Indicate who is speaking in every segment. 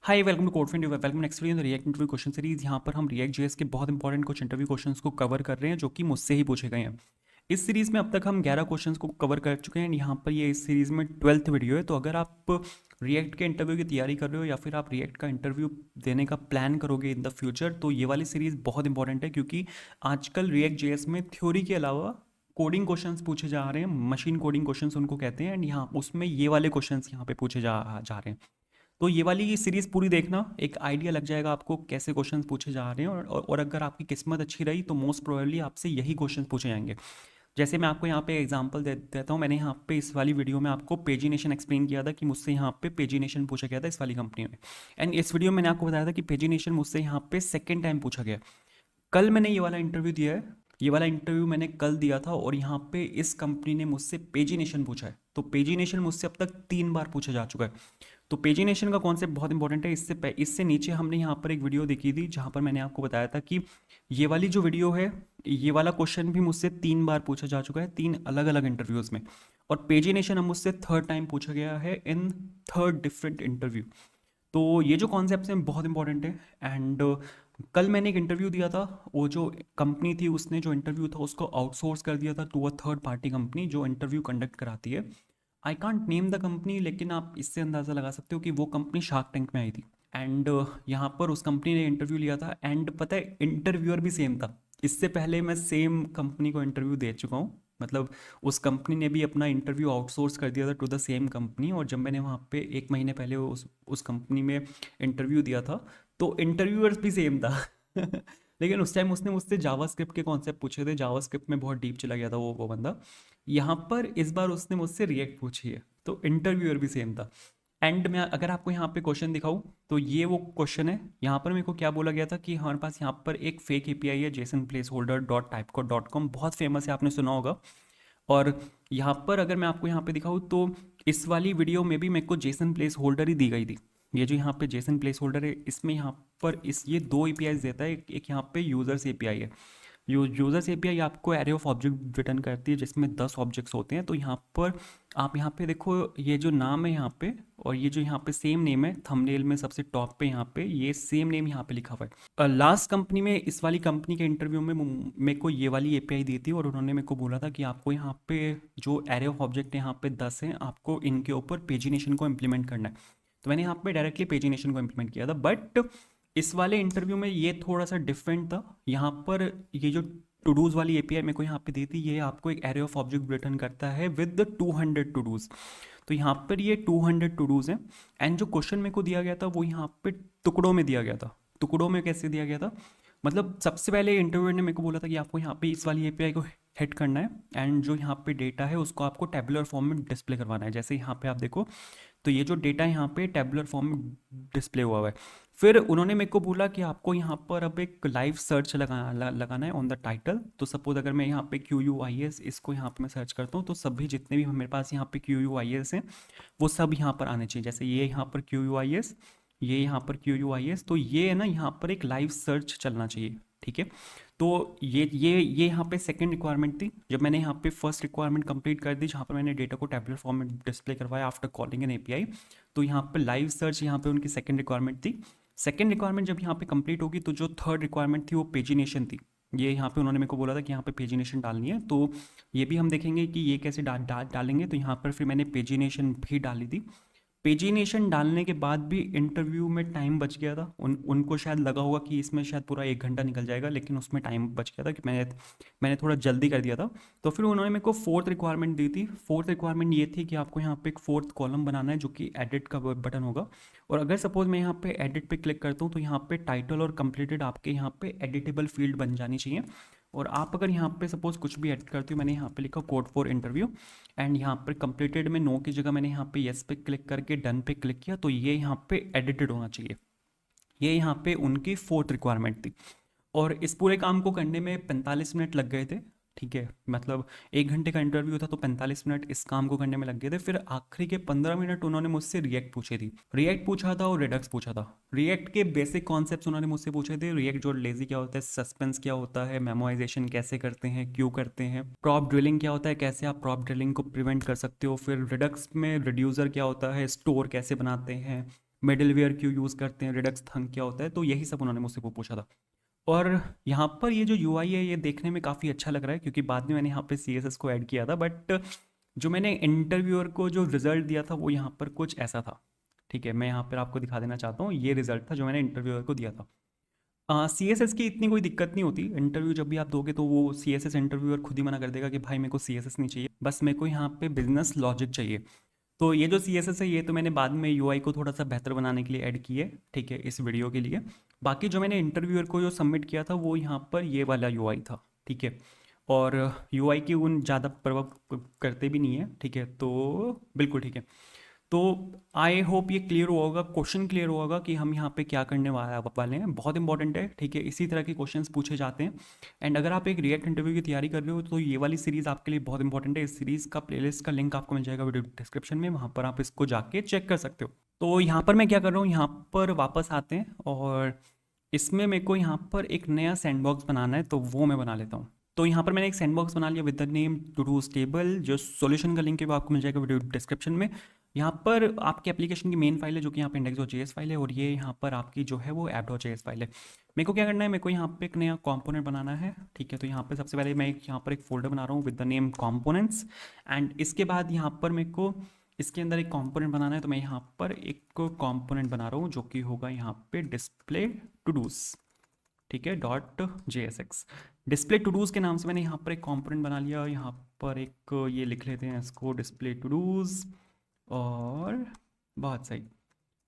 Speaker 1: Hi welcome to code friend welcome next video in react interview question series. यहाँ पर हम react JS के बहुत इंपॉर्टेंट कुछ इंटरव्यू क्वेश्चंस को कवर कर रहे हैं जो कि मुझसे ही पूछे गए हैं। इस सीरीज में अब तक हम 11 क्वेश्चंस को कवर कर चुके हैं। यहाँ पर ये इस सीरीज में 12th वीडियो है। तो अगर आप रिएक्ट के इंटरव्यू की तैयारी कर रहे हो या फिर आप रिएक्ट का इंटरव्यू देने का प्लान करोगे इन द फ्यूचर, तो ये वाली सीरीज बहुत इंपॉर्टेंट है क्योंकि आजकल रिएक्ट जेएस में थ्योरी के अलावा कोडिंग क्वेश्चंस पूछे जा रहे हैं। मशीन कोडिंग क्वेश्चंस उनको कहते हैं एंड यहाँ उसमें ये वाले क्वेश्चंस यहाँ पे पूछे जा रहे हैं। तो ये वाली सीरीज़ पूरी देखना, एक आइडिया लग जाएगा आपको कैसे क्वेश्चंस पूछे जा रहे हैं। और अगर आपकी किस्मत अच्छी रही तो मोस्ट प्रोबेबली आपसे यही क्वेश्चन पूछे जाएंगे। जैसे मैं आपको यहाँ पे एग्जांपल देता हूँ। मैंने यहाँ पे इस वाली वीडियो में आपको पेजिनेशन एक्सप्लेन किया था कि मुझसे यहाँ पे पेजिनेशन पूछा गया था इस वाली कंपनी में। एंड इस वीडियो में मैंने आपको बताया था कि पेजिनेशन मुझसे यहाँ पे सेकेंड टाइम पूछा गया। कल मैंने ये वाला इंटरव्यू दिया है। ये वाला इंटरव्यू मैंने कल दिया था और यहाँ पे इस कंपनी ने मुझसे पेजिनेशन पूछा है। तो पेजिनेशन मुझसे अब तक 3 बार पूछा जा चुका है। तो पेजिनेशन का कॉन्सेप्ट बहुत इंपॉर्टेंट है। इससे नीचे हमने यहाँ पर एक वीडियो देखी थी जहाँ पर मैंने आपको बताया था कि ये वाली जो वीडियो है, ये वाला क्वेश्चन भी मुझसे 3 बार पूछा जा चुका है, 3 अलग अलग इंटरव्यूज़ में। और पेजिनेशन अब मुझसे थर्ड टाइम पूछा गया है इन थर्ड डिफरेंट इंटरव्यू। तो ये जो कॉन्सेप्ट हैं बहुत इंपॉर्टेंट है। एंड कल मैंने एक इंटरव्यू दिया था। वो जो कंपनी थी उसने जो इंटरव्यू था उसको आउटसोर्स कर दिया था to a third party company जो इंटरव्यू कंडक्ट कराती है। I can't name the company, लेकिन आप इससे अंदाज़ा लगा सकते हो कि वो कंपनी शार्क टैंक में आई थी। एंड यहाँ पर उस कंपनी ने इंटरव्यू लिया था एंड पता है इंटरव्यूअर भी सेम था। इससे पहले मैं सेम कंपनी को इंटरव्यू दे चुका हूँ। मतलब उस कंपनी ने भी अपना इंटरव्यू आउटसोर्स कर दिया था टू द सेम कंपनी। और जब मैंने वहाँ पे 1 महीने पहले उस कंपनी में इंटरव्यू दिया था तो इंटरव्यूअर्स भी सेम था। लेकिन उस टाइम उसने मुझसे जावास्क्रिप्ट के कॉन्सेप्ट पूछे थे। जावास्क्रिप्ट में बहुत डीप चला गया था वो बंदा। यहाँ पर इस बार उसने मुझसे रिएक्ट पूछी है तो इंटरव्यूअर भी सेम था। एंड मैं अगर आपको यहाँ पे क्वेश्चन दिखाऊं तो ये वो क्वेश्चन है। यहाँ पर मेरे को क्या बोला गया था कि हमारे पास यहाँ पर एक फेक एपीआई है JSON placeholder dot typicode dot com, बहुत फेमस है, आपने सुना होगा। और यहाँ पर अगर मैं आपको यहाँ पे दिखाऊँ तो इस वाली वीडियो में भी मेरे को जेसन प्लेस होल्डर ही दी गई थी। ये जो यहाँ पे जेसन प्लेस होल्डर है इसमें यहाँ पर इस ये 2 एपीआई देता है। एक यहाँ पे यूजर्स एपीआई है। यूजर्स एपीआई आपको एरे ऑफ ऑब्जेक्ट रिटर्न करती है जिसमें 10 ऑब्जेक्ट्स होते हैं। तो यहाँ पर आप यहाँ पे देखो ये जो नाम है यहाँ पे और ये जो यहाँ पे सेम नेम है थंबनेल में सबसे टॉप पे, यहाँ पे ये सेम नेम यहाँ पे लिखा हुआ है। लास्ट कंपनी में इस वाली कंपनी के इंटरव्यू में मेरे को ये वाली एपीआई दी थी और उन्होंने मेरे को बोला था कि आपको यहाँ पे जो एरे ऑफ ऑब्जेक्ट है यहाँ पे 10 हैं, आपको इनके ऊपर पेजिनेशन को इम्प्लीमेंट करना है। तो मैंने यहाँ पे डायरेक्टली पेजिनेशन को इम्प्लीमेंट किया था। बट इस वाले इंटरव्यू में ये थोड़ा सा डिफरेंट था। यहाँ पर ये जो टू डूज वाली एपीआई मेरे को यहाँ पे दी थी, ये आपको एक एरे ऑफ ऑब्जेक्ट रिटर्न करता है विद द 200 टू डूज। तो यहाँ पर ये 200 टू डूज हैं। एंड जो क्वेश्चन मेरे को दिया गया था वो यहाँ पे टुकड़ों में दिया गया था। टुकड़ों में कैसे दिया गया था, मतलब सबसे पहले इंटरव्यूअर ने मेरे को बोला था कि आपको यहाँ पे इस वाली एपीआई को हिट करना है एंड जो यहाँ पे डेटा है उसको आपको टेबुलर फॉर्म में डिस्प्ले करवाना है। जैसे यहाँ पे आप देखो तो ये जो डेटा यहाँ पे टेबुलर फॉर्म में डिस्प्ले हुआ है। फिर उन्होंने मेरे को बोला कि आपको यहाँ पर अब एक लाइव सर्च लगाना है ऑन द टाइटल। तो सपोज अगर मैं यहाँ पे क्यू यू आई एस इसको यहाँ पे मैं सर्च करता हूँ तो सभी जितने भी मेरे पास यहाँ पे क्यू यू आई एस हैं वो सब यहाँ पर आने चाहिए। जैसे ये यहाँ पर क्यू यू आई एस, ये यहाँ पर क्यू यू आई एस, तो ये है ना यहाँ पर एक लाइव सर्च चलना चाहिए। ठीक है। तो ये यहाँ पे सेकंड रिक्वायरमेंट थी। जब मैंने यहाँ पे फर्स्ट रिक्वायरमेंट कंप्लीट कर दी जहाँ पर मैंने डेटा को टेबुलर फॉर्म में डिस्प्ले करवाया आफ्टर कॉलिंग एन एपीआई, तो यहाँ पे लाइव सर्च यहाँ पे उनकी सेकंड रिक्वायरमेंट थी। सेकंड रिक्वायरमेंट जब यहाँ पे कंप्लीट होगी तो जो थर्ड रिक्वायरमेंट थी वो पेजिनेशन थी। ये यहाँ पे उन्होंने मेरे को बोला था कि यहाँ पे पेजिनेशन डालनी है। तो ये भी हम देखेंगे कि ये कैसे डालेंगे। तो यहाँ पर फिर मैंने पेजिनेशन भी डाली थी। पेजिनेशन डालने के बाद भी इंटरव्यू में टाइम बच गया था। उनको शायद लगा होगा कि इसमें शायद पूरा 1 घंटा निकल जाएगा, लेकिन उसमें टाइम बच गया था कि मैंने थोड़ा जल्दी कर दिया था। तो फिर उन्होंने मेरे को फोर्थ रिक्वायरमेंट दी थी। फोर्थ रिक्वायरमेंट ये थी कि आपको यहाँ पे एक फोर्थ कॉलम बनाना है जो कि एडिट का बटन होगा। और अगर सपोज मैं यहाँ पे एडिट पे क्लिक करता हूँ तो यहाँ पे टाइटल और कंप्लीटेड आपके यहाँ पे एडिटेबल फील्ड बन जानी चाहिए। और आप अगर यहाँ पे सपोज कुछ भी एडिट करते हो, मैंने यहाँ पे लिखा कोड फॉर इंटरव्यू एंड यहाँ पर कंप्लीटेड में नो की जगह मैंने यहाँ पे येस पे क्लिक करके डन पे क्लिक किया, तो ये यहाँ पे एडिटेड होना चाहिए। ये यहाँ पे उनकी फोर्थ रिक्वायरमेंट थी। और इस पूरे काम को करने में 45 मिनट लग गए थे। ठीक है, मतलब 1 घंटे का इंटरव्यू था तो 45 मिनट इस काम को करने में लग गए थे। फिर आखिरी के 15 मिनट उन्होंने मुझसे रिएक्ट पूछी थी। रिएक्ट पूछा था और रिडक्स पूछा था। रिएक्ट के बेसिक कॉन्सेप्ट्स उन्होंने मुझसे पूछे थे। रिएक्ट जो लेजी क्या होता है, सस्पेंस क्या होता है, मेमोराइजेशन कैसे करते हैं, क्यों करते हैं, प्रॉप ड्रिलिंग क्या होता है, कैसे आप प्रॉप ड्रिलिंग को प्रिवेंट कर सकते हो। फिर रिडक्स में रिड्यूसर क्या होता है, स्टोर कैसे बनाते हैं, मिडलवेयर क्यों यूज़ करते हैं, रिडक्स थंग क्या होता है, तो यही सब उन्होंने मुझसे वो पूछा था। और यहाँ पर ये जो यूआई है ये देखने में काफ़ी अच्छा लग रहा है, क्योंकि बाद में मैंने यहाँ पे सीएसएस को ऐड किया था, बट जो मैंने इंटरव्यूअर को जो रिज़ल्ट दिया था वो यहाँ पर कुछ ऐसा था। ठीक है, मैं यहाँ पर आपको दिखा देना चाहता हूँ, ये रिज़ल्ट था जो मैंने इंटरव्यूअर को दिया था। सीएसएस की इतनी कोई दिक्कत नहीं होती, इंटरव्यू जब भी आप दोगे तो वो सीएसएस इंटरव्यूअर खुद ही मना कर देगा कि भाई मेरे को सीएसएस नहीं चाहिए, बस मेरे को यहाँ पे बिजनेस लॉजिक चाहिए। तो ये जो सीएसएस है ये तो मैंने बाद में यूआई को थोड़ा सा बेहतर बनाने के लिए ऐड की है, ठीक है, इस वीडियो के लिए। बाकी जो मैंने इंटरव्यूअर को जो सबमिट किया था वो यहाँ पर ये वाला यूआई था, ठीक है। और यूआई की उन ज़्यादा परवाह करते भी नहीं है, ठीक है, तो बिल्कुल ठीक है। तो आई होप ये क्लियर हुआ होगा, क्वेश्चन क्लियर हुआ होगा कि हम यहाँ पे क्या करने वाले हैं। बहुत इंपॉर्टेंट है, ठीक है, इसी तरह के क्वेश्चंस पूछे जाते हैं। एंड अगर आप एक रिएक्ट इंटरव्यू की तैयारी कर रहे हो तो ये वाली सीरीज़ आपके लिए बहुत इंपॉर्टेंट है। इस सीरीज़ का प्लेलिस्ट का लिंक आपको मिल जाएगा वीडियो डिस्क्रिप्शन में, वहाँ पर आप इसको जाके चेक कर सकते हो। तो यहाँ पर मैं क्या कर रहा हूँ, यहाँ पर वापस आते हैं और इसमें मेरे को यहाँ पर एक नया सैंडबॉक्स बनाना है, तो वो मैं बना लेता हूँ। तो यहाँ पर मैंने एक सैंडबॉक्स बना लिया with the name to do stable. जो सॉल्यूशन का लिंक है वो आपको मिल जाएगा वीडियो डिस्क्रिप्शन में। यहाँ पर आपके एप्लीकेशन की मेन फाइल है जो कि यहाँ पे index.js फाइल है, और ये यहाँ पर आपकी जो है वो app.js फाइल है। मेरे को क्या करना है, मेरे को यहाँ पे एक नया कंपोनेंट बनाना है, ठीक है। तो यहाँ पे सबसे पहले मैं यहाँ पर एक फोल्डर बना रहा हूँ with the name components. And इसके बाद यहाँ पर मेरे को इसके अंदर एक कंपोनेंट बनाना है, तो मैं यहाँ पर एक कंपोनेंट बना रहा हूँ जो कि होगा यहाँ पे डिस्प्ले टू डूज, ठीक है, .jsx। डिस्प्ले टू डूज के नाम से मैंने यहाँ पर एक कंपोनेंट बना लिया। यहाँ पर एक ये लिख लेते हैं इसको डिस्प्ले टू डूज, और बहुत सही,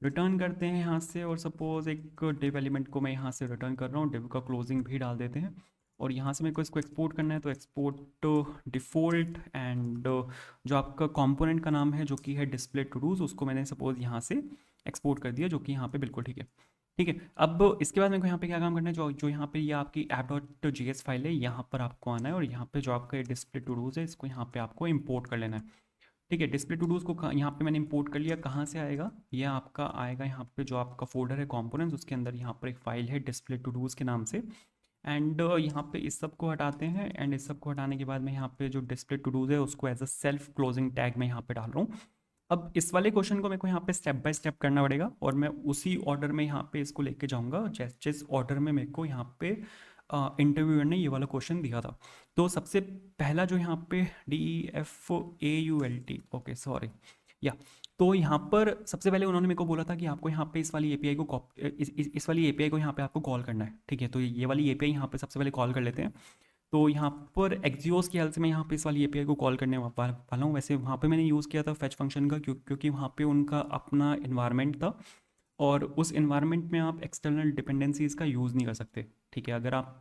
Speaker 1: रिटर्न करते हैं यहाँ से। और सपोज एक डिव एलिमेंट को मैं यहाँ से रिटर्न कर रहा हूँ, डिव का क्लोजिंग भी डाल देते हैं। और यहाँ से मेरे को इसको एक्सपोर्ट करना है, तो एक्सपोर्ट डिफ़ॉल्ट। एंड जो आपका कंपोनेंट का नाम है जो कि है डिस्प्ले टू डूज, उसको मैंने सपोज यहाँ से एक्सपोर्ट कर दिया, जो कि यहाँ पे बिल्कुल ठीक है। ठीक है, अब इसके बाद मेरे को यहाँ पे क्या काम करना है, जो जो यहाँ पे ये आपकी app.js फाइल है, यहाँ पर आपको आना है, और यहाँ पे जो आपका डिस्प्ले टू डूज है इसको यहाँ पे आपको इंपोर्ट कर लेना है। ठीक है, डिस्प्ले टू डूज को यहाँ पे मैंने इंपोर्ट कर लिया। कहाँ से आएगा, ये आपका आएगा यहाँ पे जो आपका फोल्डर है कंपोनेंट्स, उसके अंदर यहाँ पर एक फाइल है डिस्प्ले टू डूज के नाम से। एंड यहाँ पे इस सब को हटाते हैं। एंड इस सब को हटाने के बाद मैं यहाँ पे जो डिस्प्ले टू डूज है उसको as a self closing tag मैं यहाँ पे डाल रहा हूँ। अब इस वाले क्वेश्चन को मेरे को यहाँ पे स्टेप बाय स्टेप करना पड़ेगा, और मैं उसी ऑर्डर में यहाँ पे इसको लेके जाऊँगा जिस ऑर्डर में मेरे को यहाँ पे इंटरव्यूअर ने ये वाला क्वेश्चन दिया था। तो सबसे पहला जो यहाँ पे DEFAULT, ओके सॉरी, या तो यहाँ पर सबसे पहले उन्होंने मेरे को बोला था कि आपको यहाँ पे इस वाली एपीआई को इस वाली एपीआई को यहाँ पे आपको कॉल करना है, ठीक है। तो ये वाली एपीआई यहाँ पे सबसे पहले कॉल कर लेते हैं। तो यहाँ पर एक्जियोस की हेल्प से मैं यहाँ पे इस वाली एपीआई को कॉल करने वाला हूँ। वैसे वहाँ पे मैंने यूज़ किया था फेच फंक्शन का, क्योंकि वहाँ पे उनका अपना इन्वायरमेंट था, और उस इन्वायरमेंट में आप एक्सटर्नल डिपेंडेंसीज़ का यूज़ नहीं कर सकते, ठीक है। अगर आप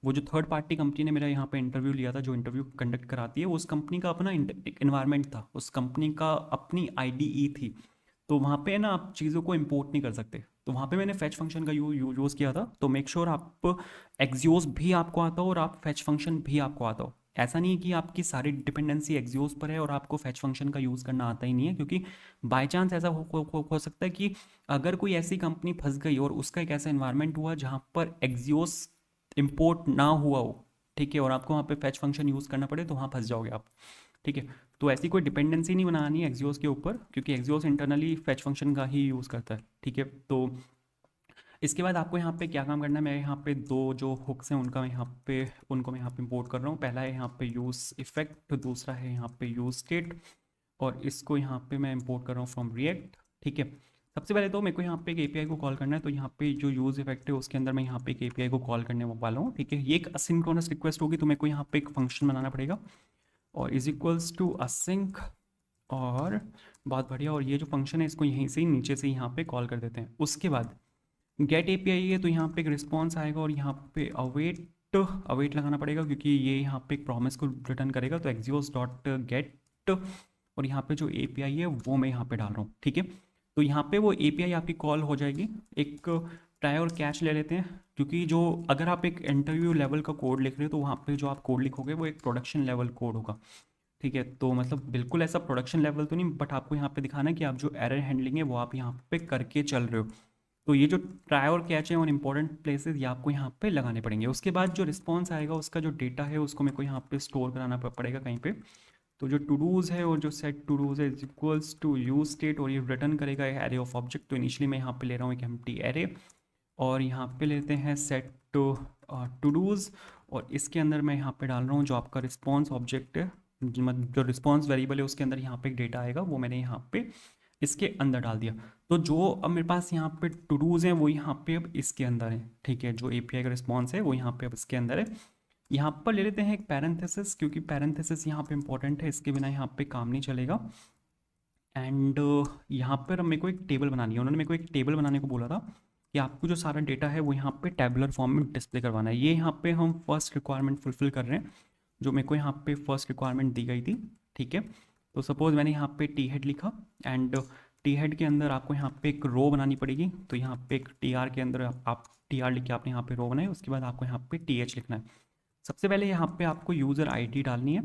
Speaker 1: वो जो थर्ड पार्टी कंपनी ने मेरा यहाँ पे इंटरव्यू लिया था, जो इंटरव्यू कंडक्ट कराती है, उस कंपनी का अपना इन्वायरमेंट था, उस कंपनी का अपनी आईडीई थी। तो वहाँ पे ना आप चीज़ों को इंपोर्ट नहीं कर सकते। तो वहाँ पे मैंने फैच फंक्शन का यूज़ किया था। तो मेक श्योर आप एक्जियोस भी आपको आता हो और आप फैच फंक्शन भी आपको आता हो। ऐसा नहीं है कि आपकी सारी डिपेंडेंसी एक्जियोस पर है और आपको फैच फंक्शन का यूज़ करना आता ही नहीं है, क्योंकि बाय चांस ऐसा हो सकता है कि अगर कोई ऐसी कंपनी फंस गई और उसका एक ऐसा इन्वायरमेंट हुआ जहाँ पर एक्जियोस इंपोर्ट ना हुआ हो, ठीक है, और आपको वहाँ पे फैच फंक्शन यूज़ करना पड़े, तो वहाँ फंस जाओगे आप, ठीक है। तो ऐसी कोई डिपेंडेंसी नहीं बनानी है एक्जियोस के ऊपर, क्योंकि एक्जियोस इंटरनली फैच फंक्शन का ही यूज़ करता है, ठीक है। तो इसके बाद आपको यहाँ पे क्या काम करना है, मैं यहाँ पे दो जो हुक्स हैं उनका मैं यहाँ पे उनको मैं यहाँ पे इंपोर्ट कर रहा हूँ। पहला है यहाँ पे यूज़ इफेक्ट, दूसरा है यहाँ पे यूज़ स्टेट, और इसको यहाँ पे मैं इंपोर्ट कर रहा हूँ फ्रॉम रिएक्ट, ठीक है। सबसे पहले तो मेरे को यहाँ पे एक एपीआई को कॉल करना है, तो यहाँ पे जो यूज़ इफेक्ट है उसके अंदर मैं यहाँ पे एक एपीआई को कॉल करने वाला हूँ, ठीक है। ये एक असिंक्रोनस रिक्वेस्ट होगी, तो मेरे को यहाँ पे एक फंक्शन बनाना पड़ेगा, और इज इक्वल्स टू असिंक, और बहुत बढ़िया। और ये जो फंक्शन है इसको यहीं से ही नीचे से यहाँ पे कॉल कर देते हैं। उसके बाद गेट एपीआई है, तो यहाँ पे एक रिस्पॉन्स आएगा, और यहाँ पे अवेट लगाना पड़ेगा, क्योंकि ये यहाँ पे एक प्रॉमिस को रिटर्न करेगा। तो एक्जियोस डॉट गेट, और यहाँ पे जो एपीआई है वो मैं यहाँ पे डाल रहा हूँ, ठीक है। तो यहाँ पे वो एपीआई आपकी कॉल हो जाएगी। एक ट्राई और कैच ले लेते हैं, क्योंकि जो अगर आप एक इंटरव्यू लेवल का कोड लिख रहे हो तो वहाँ पे जो आप कोड लिखोगे वो एक प्रोडक्शन लेवल कोड होगा, ठीक है। तो मतलब बिल्कुल ऐसा प्रोडक्शन लेवल तो नहीं, बट आपको यहाँ पे दिखाना है कि आप जो एरर हैंडलिंग है वो आप यहाँ पे करके चल रहे हो। तो ये जो ट्राई और कैच है ऑन इंपॉर्टेंट प्लेसेस, ये आपको यहाँ पे लगाने पड़ेंगे। उसके बाद जो रिस्पॉन्स आएगा उसका जो डेटा है उसको मेरे को यहाँ पे स्टोर कराना पड़ेगा कहीं पे। तो जो टू डूज है और जो सेट टू डूज है is equals to use state, और ये रिटर्न करेगा एरे ऑफ ऑब्जेक्ट। तो इनिशियली मैं यहाँ पे ले रहा हूँ एक एम्प्टी एरे, और यहाँ पे लेते हैं सेट टू डूज, और इसके अंदर मैं यहाँ पे डाल रहा हूँ जो आपका रिस्पॉन्स ऑब्जेक्ट है, मतलब जो रिस्पॉन्स वेरिएबल है उसके अंदर यहाँ पे एक डेटा आएगा, वो मैंने यहाँ पे इसके अंदर डाल दिया। तो जो अब मेरे पास यहाँ पे टू डूज हैं वो यहाँ पे अब इसके अंदर है, ठीक है। जो एपीआई का रिस्पॉन्स है वो यहाँ पे अब इसके अंदर है। यहाँ पर ले लेते हैं एक पैरेंथेसिस, क्योंकि पैरेंथेसिस यहाँ पे इंपॉर्टेंट है, इसके बिना यहाँ पे काम नहीं चलेगा। एंड यहाँ पर मेरे को एक टेबल बनानी है, उन्होंने मेरे को एक टेबल बनाने को बोला था कि आपको जो सारा डेटा है वो यहाँ पे टेबुलर फॉर्म में डिस्प्ले करवाना है। ये यहाँ पे हम फर्स्ट रिक्वायरमेंट फुलफिल कर रहे हैं जो मेरे को यहाँ पे फर्स्ट रिक्वायरमेंट दी गई थी, ठीक है। तो सपोज मैंने यहाँ पे टी हेड लिखा, एंड टी हेड के अंदर आपको यहाँ पे एक रो बनानी पड़ेगी। तो यहाँ पे एक टी आर के अंदर आप टी आर लिख के आपने यहाँ पे रो बनाई, उसके बाद आपको यहाँ पे टी एच लिखना है। सबसे पहले यहाँ पे आपको यूज़र आईडी डालनी है,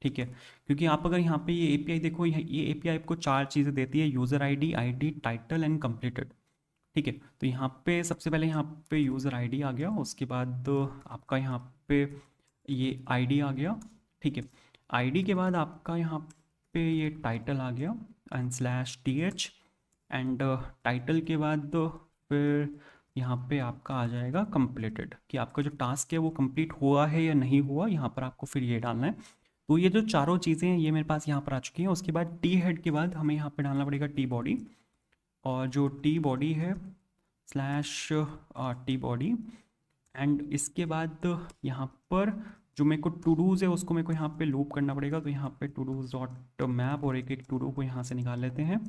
Speaker 1: ठीक है। क्योंकि आप अगर यहाँ पे ये एपीआई देखो, ये एपीआई आपको 4 चीज़ें देती है, user ID, title and completed, ठीक है। तो यहाँ पे सबसे पहले यहाँ पे यूज़र आईडी आ गया, उसके बाद आपका यहाँ पे ये आईडी आ गया, ठीक है। आईडी के बाद आपका यहाँ पे ये टाइटल आ गया and slash T H, and title के बाद फिर यहाँ पे आपका आ जाएगा कंप्लीटेड, कि आपका जो टास्क है वो कंप्लीट हुआ है या नहीं हुआ, यहाँ पर आपको फिर ये डालना है। तो ये जो चारों चीज़ें हैं ये मेरे पास यहाँ पर आ चुकी हैं। उसके बाद टी हेड के बाद हमें यहाँ पे डालना पड़ेगा टी बॉडी, और जो टी बॉडी है स्लैश टी बॉडी, एंड इसके बाद यहाँ पर जो मेरे को टू डूज़ है उसको मेरे को यहाँ पे लूप करना पड़ेगा। तो यहाँ पे टू डूज डॉट मैप, और एक एक टू डू को यहाँ से निकाल लेते हैं,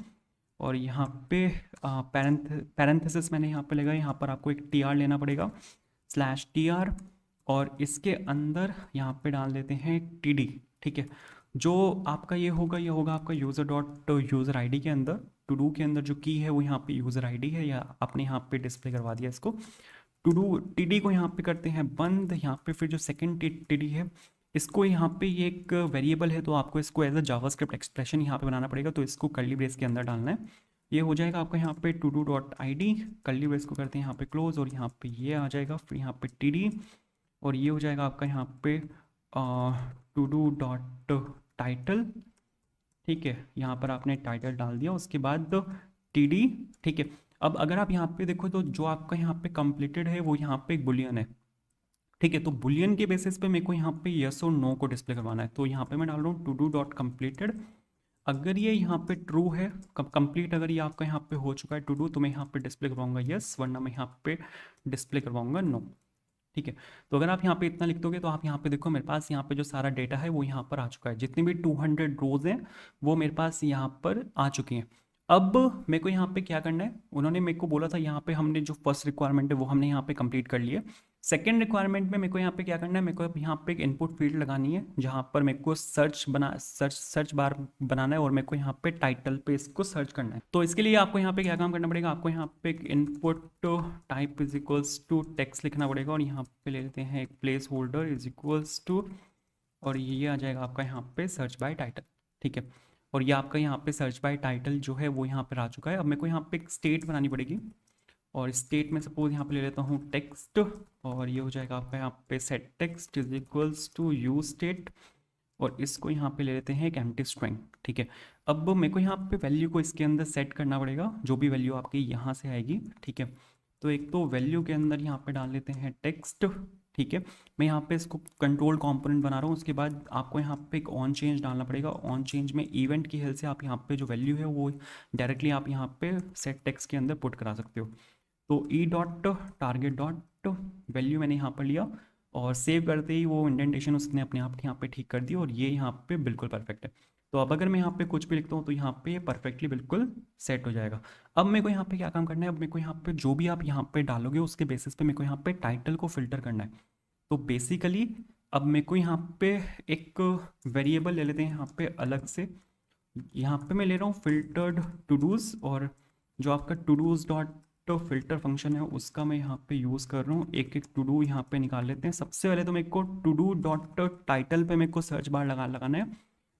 Speaker 1: और यहाँ पे पैरेंथेसिस मैंने यहाँ पे लगा, यहाँ पर आपको एक टी आर लेना पड़ेगा स्लैश टी आर, और इसके अंदर यहाँ पे डाल देते हैं टी डी, ठीक है। जो आपका ये होगा आपका यूज़र डॉट यूज़र आईडी के अंदर, टू डू के अंदर जो की है वो यहाँ पे यूज़र आईडी है, या आपने यहाँ पे डिस्प्ले करवा दिया इसको। टू डू टी डी को यहाँ पे करते हैं बंद। यहाँ पे फिर जो सेकंड टी डी है इसको यहाँ पे ये एक वेरिएबल है, तो आपको इसको एज अ जावास्क्रिप्ट एक्सप्रेशन यहाँ पे बनाना पड़ेगा। तो इसको कर्ली ब्रेस के अंदर डालना है। ये हो जाएगा आपका यहाँ पे to do dot I D, curly brace को करते हैं यहाँ पे क्लोज, और यहाँ पे ये आ जाएगा फिर यहाँ पे टी डी, और ये हो जाएगा आपका यहाँ पे टू डू डॉट टाइटल, ठीक है। यहाँ पर आपने टाइटल डाल दिया, उसके बाद टी डी, ठीक है। अब अगर आप यहाँ पे देखो तो जो आपका यहाँ पे कंप्लीटेड है वो यहाँ पे एक बुलियन है, ठीक है। तो बुलियन के बेसिस पे मेरे को यहाँ पे यस और नो को डिस्प्ले करवाना है। तो यहाँ पे मैं डाल रहा हूँ टू डू डॉट कम्प्लीटेड। अगर ये यहाँ पे ट्रू है कंप्लीट, अगर ये आपका यहाँ पे हो चुका है टू डू, तो मैं यहाँ पे डिस्प्ले करवाऊंगा यस, वरना मैं यहाँ पे डिस्प्ले करवाऊंगा नो, ठीक है। तो अगर आप यहाँ पे इतना लिख दोगे तो आप यहाँ पे देखो मेरे पास यहाँ पे जो सारा डेटा है वो यहाँ पर आ चुका है। जितनी भी 200 रोज हैं वो मेरे पास यहाँ पर आ चुकी हैं। अब मेरे को यहाँ पे क्या करना है, उन्होंने मेरे को बोला था यहाँ पे हमने जो फर्स्ट रिक्वायरमेंट है वो हमने यहाँ पे कंप्लीट कर लिया। सेकंड रिक्वायरमेंट में मेरे को यहाँ पे क्या करना है, मेरे को अब यहाँ पे एक इनपुट फील्ड लगानी है जहाँ पर मेरे को सर्च बार बनाना है, और मेरे को यहाँ पे टाइटल पे इसको सर्च करना है। तो इसके लिए आपको यहाँ पे क्या काम करना पड़ेगा, आपको यहाँ पे एक input type is equals to text लिखना पड़ेगा, और यहाँ पे ले लेते हैं एक placeholder is equals to, और ये आ जाएगा आपका यहाँ पे सर्च बाय टाइटल, ठीक है। और ये आपका यहाँ पे सर्च बाय टाइटल जो है वो यहाँ पर आ चुका है। अब मेरे को यहाँ पे एक स्टेट बनानी पड़ेगी, और स्टेट में सपोज यहाँ पे ले लेता हूँ टेक्स्ट, और ये हो जाएगा आपका यहाँ पे set text is equals to use state, और इसको यहाँ पे ले लेते हैं एक एम्प्टी स्ट्रिंग, ठीक है। अब मेरे को यहाँ पे वैल्यू को इसके अंदर सेट करना पड़ेगा, जो भी वैल्यू आपकी यहाँ से आएगी, ठीक है। तो एक तो वैल्यू के अंदर यहाँ पे डाल लेते हैं टेक्स्ट, ठीक है। मैं यहाँ पे इसको कंट्रोल कंपोनेंट बना रहा हूँ। उसके बाद आपको यहाँ पे एक ऑन चेंज डालना पड़ेगा। ऑन चेंज में इवेंट की हेल्प से आप यहाँ पे जो वैल्यू है वो डायरेक्टली आप यहाँ पे सेट टेक्स्ट के अंदर पुट करा सकते हो। तो E dot target dot value मैंने यहाँ पर लिया, और सेव करते ही वो इंडेंटेशन उसने अपने आप यहाँ पे ठीक कर दी, और ये यहाँ पे बिल्कुल परफेक्ट है। तो अब अगर मैं यहाँ पे कुछ भी लिखता हूँ तो यहाँ पे परफेक्टली बिल्कुल सेट हो जाएगा। अब मेरे को यहाँ पे क्या काम करना है, अब मेरे को यहाँ पे जो भी आप यहाँ पे डालोगे उसके बेसिस पे मेरे को यहाँ पे टाइटल को फिल्टर करना है। तो बेसिकली अब मेरे को यहाँ पे एक वेरिएबल ले लेते हैं यहाँ पे अलग से। यहाँ पे मैं ले रहा हूँ फिल्टर्ड टू डूज, और जो आपका todos dot filter function है उसका मैं यहाँ पे यूज़ कर रहा हूँ। एक एक टू डू यहाँ पे निकाल लेते हैं। सबसे पहले तो मेरे को टू डू डॉट टाइटल पे मेरे को सर्च बार लगाना है।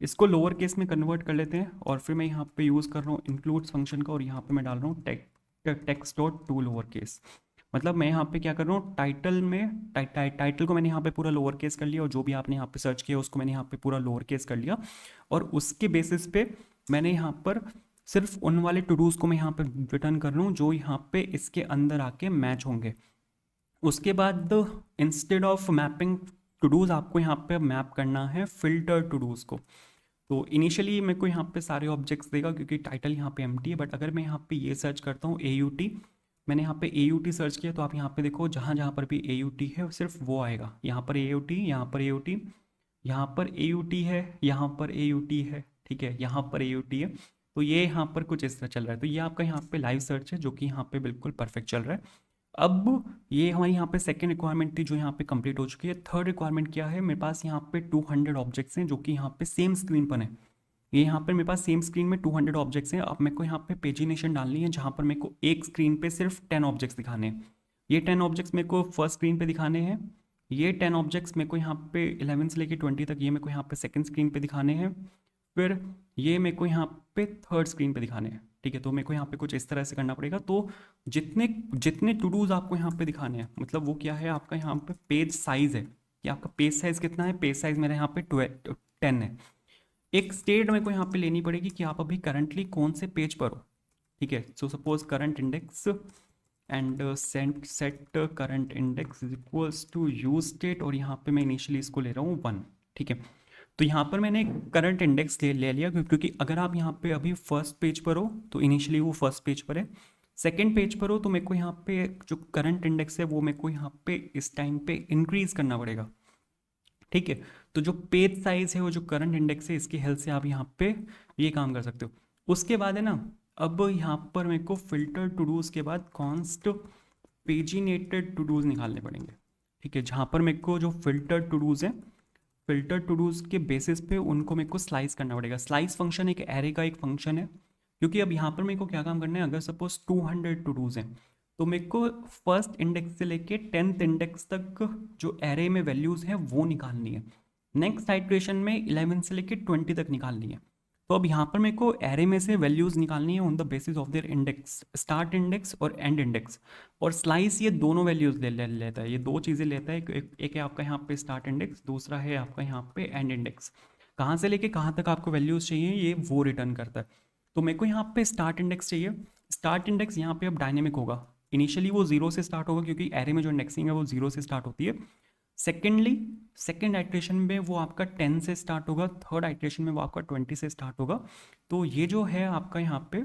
Speaker 1: इसको लोअर केस में कन्वर्ट कर लेते हैं, और फिर मैं यहाँ पे यूज़ कर रहा हूँ इंक्लूड्स फंक्शन का, और यहाँ पे मैं डाल रहा हूँ text dot to lower case. मतलब मैं यहाँ पे क्या कर रहा हूँ, टाइटल में टाइटल को मैंने यहाँ पे पूरा लोअर केस कर लिया और जो भी आपने यहाँ पे सर्च किया उसको मैंने यहाँ पे पूरा लोअर केस कर लिया, और उसके बेसिस पे मैंने यहाँ पर सिर्फ उन वाले टू डूज को मैं यहाँ पे रिटर्न कर रहा हूँ जो यहाँ पे इसके अंदर आके मैच होंगे। उसके बाद instead of mapping todos आपको यहाँ पे मैप करना है फिल्टर टू डूज को। तो इनिशियली मेरे को यहाँ पे सारे ऑब्जेक्ट्स देगा क्योंकि टाइटल यहाँ पे एम्प्टी है, बट अगर मैं यहाँ पे ये सर्च करता हूँ AUT, मैंने यहाँ पे AUT सर्च किया तो आप यहाँ पे देखो जहाँ जहाँ पर भी AUT है सिर्फ वो आएगा। यहाँ पर AUT, यहाँ पर AUT, यहाँ पर AUT है, यहाँ पर AUT है, ठीक है, यहाँ पर AUT है। तो ये यहाँ पर कुछ इस तरह चल रहा है। तो ये आपका यहाँ पे लाइव सर्च है जो कि यहाँ पे बिल्कुल परफेक्ट चल रहा है। अब ये हमारी यहाँ पे सेकंड रिक्वायरमेंट थी जो यहाँ पे कंप्लीट हो चुकी है। थर्ड रिक्वायरमेंट क्या है, मेरे पास यहाँ पे 200 ऑब्जेक्ट्स हैं जो कि यहाँ पे सेम स्क्रीन पर है। ये यहाँ पर मेरे पास सेम स्क्रीन में 200 ऑब्जेक्ट्स हैं। अब मेरे को यहाँ पे पेजिनेशन डालनी है जहाँ पर मेरे को एक स्क्रीन पे सिर्फ 10 ऑब्जेक्ट्स दिखाने हैं। ये 10 ऑब्जेक्ट्स मेरे को फर्स्ट स्क्रीन पे दिखाने हैं। ये 10 ऑब्जेक्ट्स मेरे को यहाँ पे 11 से लेके 20 तक ये मेरे को यहाँ पे सेकंड स्क्रीन पे दिखाने हैं। फिर ये मेरे को यहाँ पे थर्ड स्क्रीन पे दिखाने हैं, ठीक है। तो मेरे को यहाँ पे कुछ इस तरह से करना पड़ेगा। तो जितने जितने टू डूज आपको यहाँ पे दिखाने हैं, मतलब वो क्या है, आपका यहाँ पे पेज साइज है कि आपका पेज साइज कितना है। पेज साइज मेरा यहाँ पे 10 है। एक स्टेट मेरे को यहाँ पे लेनी पड़ेगी कि आप अभी करंटली कौन से पेज पर हो, ठीक है। So suppose current index and set current index is equals to use state, और यहाँ पे मैं इनिशियली इसको ले रहा हूँ 1, ठीक है। तो यहाँ पर मैंने करंट इंडेक्स ले लिया क्योंकि अगर आप यहाँ पे अभी फर्स्ट पेज पर हो तो इनिशियली वो फर्स्ट पेज पर है। सेकंड पेज पर हो तो मेरे को यहाँ पे जो करंट इंडेक्स है वो मेरे को यहाँ पे इस टाइम पे इंक्रीज करना पड़ेगा, ठीक है। तो जो पेज साइज है वो जो करंट इंडेक्स है इसकी हेल्प से आप यहाँ पे ये काम कर सकते हो। उसके बाद है ना, अब यहाँ पर मेरे को फिल्टर टू डूज के बाद कॉन्स्ट पेजिनेटेड टू डूज निकालने पड़ेंगे, ठीक है। जहाँ पर मेरे को जो फिल्टर टू डूज है, फिल्टर टू डूज के बेसिस पे उनको मेरे को स्लाइस करना पड़ेगा। स्लाइस फंक्शन एक एरे का एक फंक्शन है, क्योंकि अब यहाँ पर मेरे को क्या काम करना है, अगर सपोज 200 टू डूज हैं तो मेरे को फर्स्ट इंडेक्स से लेके 10th इंडेक्स तक जो एरे में वैल्यूज़ हैं वो निकालनी है। नेक्स्ट आइट्रेशन में 11 से लेके 20 तक निकालनी है। तो अब यहाँ पर मेरे को एरे में से वैल्यूज़ निकालनी है on the basis of their index, start index और एंड इंडेक्स। और स्लाइस ये दोनों वैल्यूज़ लेता है, ये दो चीज़ें लेता है। एक है आपका यहाँ पे स्टार्ट इंडेक्स, दूसरा है आपका यहाँ पे एंड इंडेक्स। कहाँ से लेके कहाँ तक आपको वैल्यूज़ चाहिए ये वो रिटर्न करता है। तो मेरे को यहाँ पे स्टार्ट इंडेक्स चाहिए। स्टार्ट इंडेक्स यहाँ पे अब डायनेमिक होगा। इनिशियली वो 0 से स्टार्ट होगा क्योंकि एरे में जो इंडेक्सिंग है वो 0 से स्टार्ट होती है। सेकेंडली सेकेंड आइट्रेशन में वो आपका 10 से स्टार्ट होगा, थर्ड आइट्रेशन में वो आपका 20 से स्टार्ट होगा। तो ये जो है आपका यहाँ पे,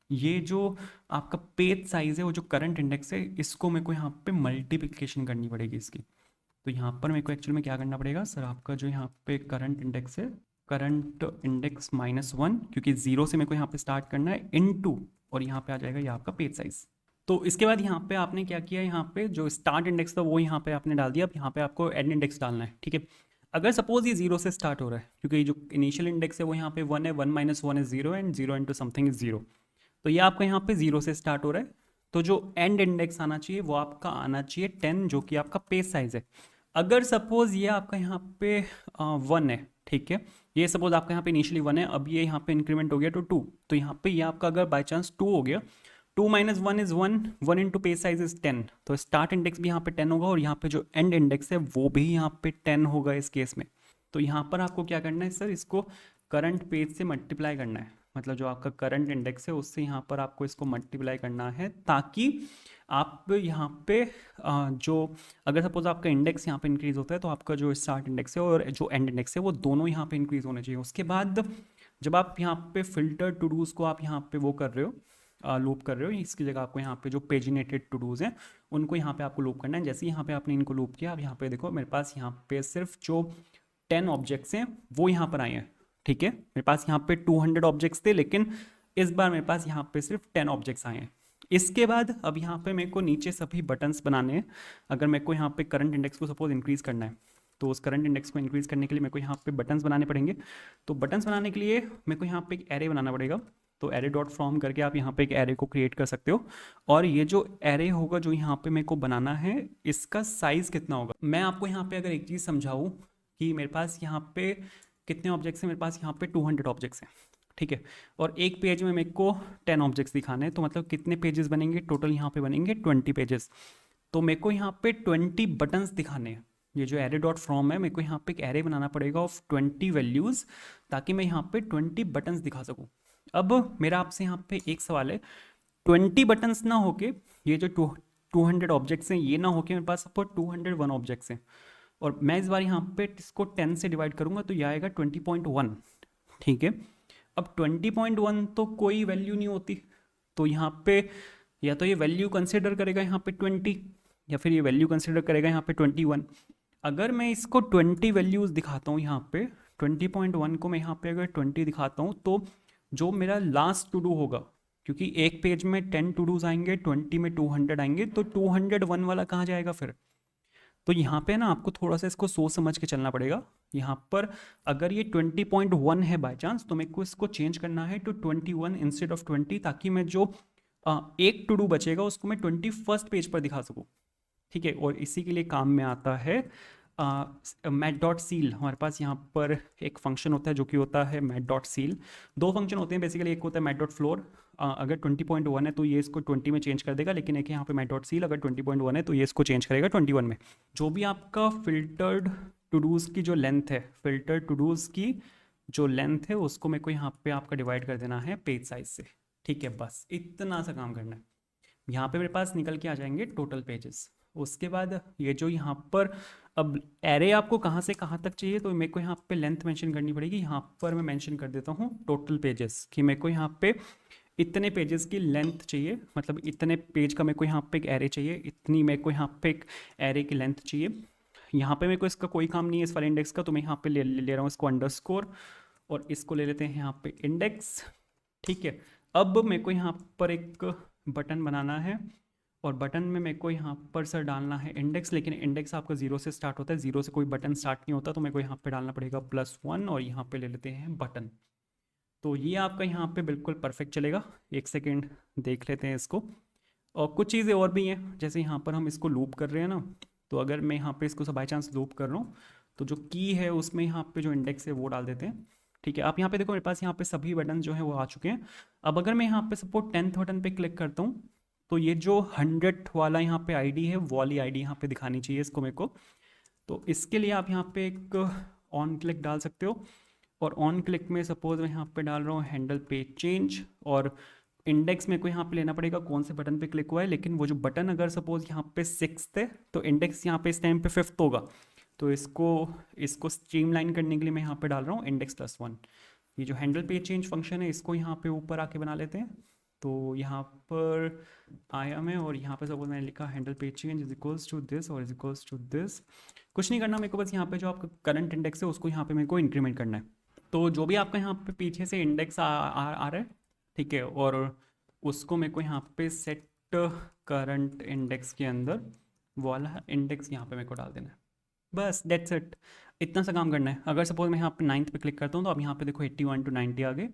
Speaker 1: ये जो आपका पेज साइज है वो जो करंट इंडेक्स है इसको मेरे को यहाँ पे मल्टीप्लिकेशन करनी पड़ेगी इसकी। तो यहाँ पर मेरे को एक्चुअली में क्या करना पड़ेगा सर, आपका जो यहाँ पे करंट इंडेक्स है, करंट इंडेक्स -1, क्योंकि 0 से मेरे को यहाँ पे स्टार्ट करना है, इनटू, और यहाँ पे आ जाएगा ये आपका पेज साइज। तो इसके बाद यहाँ पे आपने क्या किया, यहाँ पे जो स्टार्ट इंडेक्स था वो यहाँ पे आपने डाल दिया। अब यहाँ पे आपको एंड इंडेक्स डालना है, ठीक है। अगर सपोज ये 0 से स्टार्ट हो रहा है, क्योंकि जो इनिशियल इंडेक्स है वो यहाँ पे 1 है, 1 - 1 is 0 and 0 into something is 0। तो ये आपका यहाँ पे 0 से स्टार्ट हो रहा है। तो जो एंड इंडेक्स आना चाहिए वो आपका आना चाहिए 10, जो कि आपका पेज साइज है। अगर सपोज ये आपका यहाँ पे 1 है, ठीक है, ये सपोज आपका यहाँ पे इनिशियली 1 है, अब ये यहाँ पे इंक्रीमेंट हो गया तो 2। तो यहाँ पे ये आपका अगर बाई चांस 2 हो गया, 2 - 1 is 1, 1 into page size is 10। तो स्टार्ट इंडेक्स भी यहाँ पे 10 होगा और यहाँ पे जो एंड इंडेक्स है वो भी यहाँ पे 10 होगा इस केस में। तो यहाँ पर आपको क्या करना है सर, इसको करंट पेज से मल्टीप्लाई करना है, मतलब जो आपका करंट इंडेक्स है उससे यहाँ पर आपको इसको मल्टीप्लाई करना है, ताकि आप यहाँ पे जो अगर सपोज आपका इंडेक्स यहाँ पे इंक्रीज होता है तो आपका जो स्टार्ट इंडेक्स है और जो एंड इंडेक्स है वो दोनों यहाँ पे इंक्रीज होने चाहिए। उसके बाद जब आप यहाँ पे फिल्टर टू डूज को आप यहाँ पे वो कर रहे हो, लूप कर रहे हो, इसकी जगह आपको यहाँ पे जो पेजिनेटेड टू डूज हैं उनको यहाँ पे आपको लूप करना है। जैसे यहाँ पे आपने इनको लूप किया, अब यहाँ पे देखो मेरे पास यहाँ पे सिर्फ जो 10 ऑब्जेक्ट्स हैं वो यहाँ पर आए हैं, ठीक है। मेरे पास यहाँ पे 200 ऑब्जेक्ट्स थे, लेकिन इस बार मेरे पास यहाँ पे सिर्फ 10 ऑब्जेक्ट्स आए हैं। इसके बाद अब यहाँ पे मेरे को नीचे सभी बटन्स बनाने हैं। अगर मेरे को यहाँ पे करंट इंडेक्स को सपोज इंक्रीज़ करना है तो उस करंट इंडेक्स को इंक्रीज़ करने के लिए मेरे को यहाँ पे बटन्स बनाने पड़ेंगे। तो बटन्स बनाने के लिए मेरे को यहाँ पे एक एरे बनाना पड़ेगा। तो एरे डॉट फ्रॉम करके आप यहाँ पे एक एरे को क्रिएट कर सकते हो। और ये जो एरे होगा जो यहाँ पे मेरे को बनाना है, इसका साइज़ कितना होगा, मैं आपको यहाँ पे अगर एक चीज़ समझाऊँ कि मेरे पास यहाँ पे कितने ऑब्जेक्ट्स हैं, मेरे पास यहाँ पे 200 ऑब्जेक्ट्स हैं, ठीक है। और एक पेज में मेरे को 10 ऑब्जेक्ट्स दिखाने हैं, तो मतलब कितने पेजेस बनेंगे टोटल, यहाँ पे बनेंगे 20 पेजेस। तो मेरे को यहाँ पे 20 बटन्स दिखाने हैं। ये जो एरे डॉट फ्रॉम है, मेरे को यहाँ पे एक एरे बनाना पड़ेगा ऑफ 20 वैल्यूज़, ताकि मैं यहाँ पे 20 बटन्स दिखा सकूँ। अब मेरा आपसे यहाँ पे एक सवाल है, 20 बटन्स ना होके ये जो 200 ऑब्जेक्ट्स हैं, ये ना होके मेरे पास सपोज 201 ऑब्जेक्ट्स हैं, और मैं इस बार यहाँ पे इसको 10 से डिवाइड करूँगा तो ये आएगा 20.1। ठीक है, अब 20.1 तो कोई वैल्यू नहीं होती, तो यहाँ पे या तो ये वैल्यू कंसिडर करेगा यहाँ पे 20, या फिर ये वैल्यू कंसिडर करेगा यहाँ पे 21। अगर मैं इसको 20 वैल्यूज़ दिखाता हूँ यहाँ पे, 20.1 को मैं यहाँ पे अगर 20 दिखाता हूँ, तो जो मेरा लास्ट टू डू होगा, क्योंकि एक पेज में 10 टू डूज आएंगे, 20 में 200 आएंगे, तो 201 वाला कहाँ जाएगा फिर। तो यहाँ पे ना आपको थोड़ा सा इसको सोच समझ के चलना पड़ेगा। यहाँ पर अगर ये 20.1 है बाय चांस, तो मेरे को इसको चेंज करना है टू 21 इंस्टेड ऑफ 20, ताकि मैं जो एक टू डू बचेगा उसको मैं 21st पेज पर दिखा सकूँ। ठीक है, और इसी के लिए काम में आता है मैट डॉट सील। हमारे पास यहाँ पर एक फंक्शन होता है जो कि होता है मैट डॉट सील। दो फंक्शन होते हैं बेसिकली, एक होता है मैट डॉट फ्लोर, अगर 20.1 है तो ये इसको 20 में चेंज कर देगा, लेकिन एक यहाँ पे मैट डॉट सील, अगर 20.1 है तो ये इसको चेंज करेगा 21 में। जो भी आपका फिल्टर्ड टू डूज़ की जो लेंथ है, फिल्टर्ड टू डूज़ की जो लेंथ है, उसको मेरे को यहाँ पे आपका डिवाइड कर देना है पेज साइज से। ठीक है, बस इतना सा काम करना है। यहाँ पे मेरे पास निकल के आ जाएंगे टोटल पेजेस। उसके बाद ये जो यहाँ पर अब एरे आपको कहाँ से कहाँ तक चाहिए, तो मेरे को यहाँ पे लेंथ मेंशन करनी पड़ेगी। यहाँ पर मैं मेंशन कर देता हूँ टोटल पेजेस, कि मेरे को यहाँ पे इतने पेजेस की लेंथ चाहिए, मतलब इतने पेज का मेरे को यहाँ पे एक एरे चाहिए, इतनी मेरे को यहाँ पे एक एरे की लेंथ चाहिए। यहाँ पे मेरे को इसका कोई काम नहीं है इस वाले इंडेक्स का, तो मैं यहाँ पे ले रहा हूँ इसको अंडरस्कोर, और इसको ले लेते हैं यहाँ पे इंडेक्स। ठीक है, अब मेरे को यहाँ पर एक बटन बनाना है, और बटन में मेरे को यहाँ पर सर डालना है इंडेक्स, लेकिन इंडेक्स आपका 0 से स्टार्ट होता है, 0 से कोई बटन स्टार्ट नहीं होता, तो मेरे को यहाँ पे डालना पड़ेगा +1, और यहाँ पे ले लेते हैं बटन। तो ये आपका यहाँ पे बिल्कुल परफेक्ट चलेगा। एक सेकेंड देख लेते हैं इसको। और कुछ चीज़ें और भी हैं, जैसे यहाँ पर हम इसको लूप कर रहे हैं ना, तो अगर मैं यहाँ पे इसको बाई चांस लूप कर रहा हूँ, तो जो की है उसमें यहाँ पे जो इंडेक्स है वो डाल देते हैं। ठीक है, आप यहाँ पे देखो मेरे पास यहाँ पे सभी बटन जो है वो आ चुके हैं। अब अगर मैं यहाँ पे सपोज 10th बटन पे क्लिक करता हूँ, तो ये जो 100 वाला यहाँ पे आईडी है, वो वाली आईडी यहाँ पे दिखानी चाहिए इसको मेरे को। तो इसके लिए आप यहाँ पे एक ऑन क्लिक डाल सकते हो, और ऑन क्लिक में सपोज मैं यहाँ पे डाल रहा हूँ हैंडल पेज चेंज, और इंडेक्स मेरे को यहाँ पे लेना पड़ेगा कौन से बटन पे क्लिक हुआ है, लेकिन वो जो बटन अगर सपोज यहाँ पे 6th है, तो इंडेक्स यहाँ पे इस टाइम पे 5th होगा। तो इसको स्ट्रीमलाइन करने के लिए मैं यहाँ पे डाल रहा हूँ इंडेक्स +1। ये जो हैंडल पेज चेंज फंक्शन है, इसको यहाँ पे ऊपर आके बना लेते हैं। तो यहाँ पर आया मैं, और यहाँ पे सपोज मैंने लिखा handle page change is equals to this और इज इक्वल्स टू दिस। कुछ नहीं करना मेरे को, बस यहाँ पे जो आपका करंट इंडेक्स है उसको यहाँ पे मेरे को इंक्रीमेंट करना है। तो जो भी आपका यहाँ पे पीछे से इंडेक्स आ रहा है, ठीक है, और उसको मेरे को यहाँ पे सेट करंट इंडेक्स के अंदर वाला इंडेक्स यहाँ पे मेरे को डाल देना है। बस दैट्स इट, इतना सा काम करना है। अगर सपोज मैं यहाँ पे 9th पे क्लिक करता हूँ, तो अब यहाँ पे देखो 81 to 90 आ गए।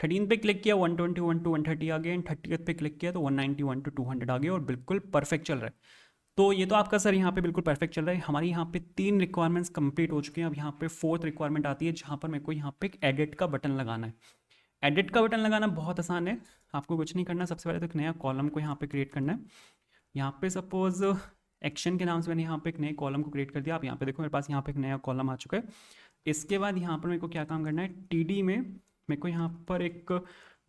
Speaker 1: 13th पे क्लिक किया 121 to 130 आ गए, एंड 30th पे क्लिक किया तो 191 to 200 आ गए, और बिल्कुल परफेक्ट चल रहा है। तो ये तो आपका सर यहाँ पे बिल्कुल परफेक्ट चल रहा है। हमारी यहाँ पे 3 रिक्वायरमेंट्स कंप्लीट हो चुके हैं। अब यहाँ पे 4th रिक्वायरमेंट आती है, जहाँ पर मेरे को यहाँ पे एक एडिट का बटन लगाना है। एडिट का बटन लगाना बहुत आसान है, आपको कुछ नहीं करना। सबसे पहले तो एक नया कॉलम को यहाँ पे क्रिएट करना है। यहाँ पे सपोज एक्शन के नाम से मैंने यहाँ पे एक नए कॉलम को क्रिएट कर दिया। आप यहाँ पे देखो मेरे पास यहाँ पे एक नया कॉलम आ चुका है। इसके बाद यहाँ पर मेरे को क्या काम करना है, टीडी में मेरे को यहाँ पर एक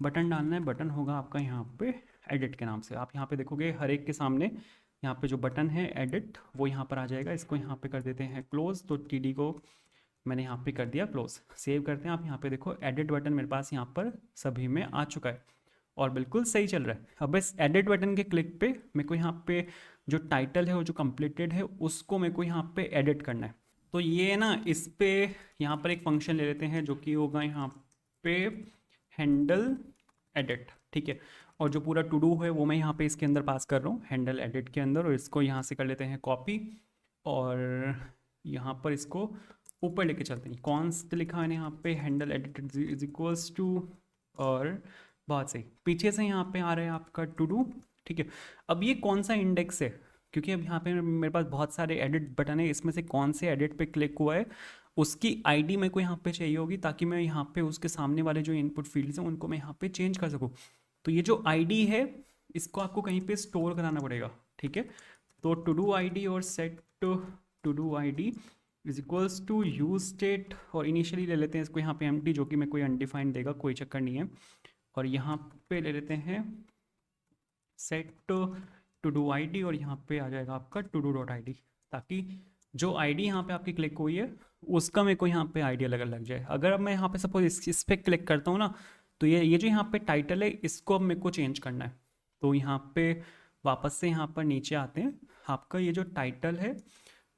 Speaker 1: बटन डालना है। बटन होगा आपका यहाँ पे एडिट के नाम से। आप यहाँ पे देखोगे हर एक के सामने यहाँ पे जो बटन है एडिट, वो यहाँ पर आ जाएगा। इसको यहाँ पे कर देते हैं क्लोज। तो टीडी को मैंने यहाँ पे कर दिया क्लोज। सेव करते हैं। आप यहाँ पे देखो एडिट बटन मेरे पास यहाँ पर सभी में आ चुका है, और बिल्कुल सही चल रहा है। अब इस एडिट बटन के क्लिक पे मेरे को यहाँ पे जो टाइटल है, वो जो कंप्लीटेड है, उसको मेरे को यहाँ पे एडिट करना है। तो ये ना, इस पे यहाँ पर एक फंक्शन ले लेते हैं जो कि होगा यहाँ पे हैंडल एडिट। ठीक है, और जो पूरा टू डू है वो मैं यहाँ पे इसके अंदर पास कर रहा हूँ हैंडल एडिट के अंदर, और इसको यहाँ से कर लेते हैं कॉपी, और यहाँ पर इसको ऊपर लेके चलते हैं। कॉन्स्ट लिखा है यहाँ पे handle edit is equals to, और बहुत सही पीछे से यहाँ पे आ रहा है आपका टू डू। ठीक है, अब ये कौन सा इंडेक्स है, क्योंकि अब यहाँ पे मेरे पास बहुत सारे एडिट बटन है, इसमें से कौन से एडिट पे क्लिक हुआ है उसकी आईडी मेरे को यहाँ पे चाहिए होगी, ताकि मैं यहाँ पे उसके सामने वाले जो इनपुट फील्ड्स हैं उनको मैं यहाँ पे चेंज कर सकूँ। तो ये जो आईडी है, इसको आपको कहीं पे स्टोर कराना पड़ेगा। ठीक है, तो टू डू आई डी और set todo I D is equals to use state, और इनिशियली ले लेते हैं इसको यहाँ पे एम्प्टी, जो कि मैं कोई अनडिफाइंड देगा, कोई चक्कर नहीं है। और यहाँ पे ले लेते हैं set todo I D, और यहाँ पे आ जाएगा आपका to do dot I D, ताकि जो आई डी यहाँ पे आपकी क्लिक हुई है उसका मेरे को यहाँ पे आइडिया लग जाए। अगर अब मैं यहाँ पे सपोज इस पर क्लिक करता हूँ ना, तो ये जो यहाँ पे टाइटल है इसको अब मेरे को चेंज करना है। तो यहाँ पे वापस से यहाँ पर नीचे आते हैं, आपका ये जो टाइटल है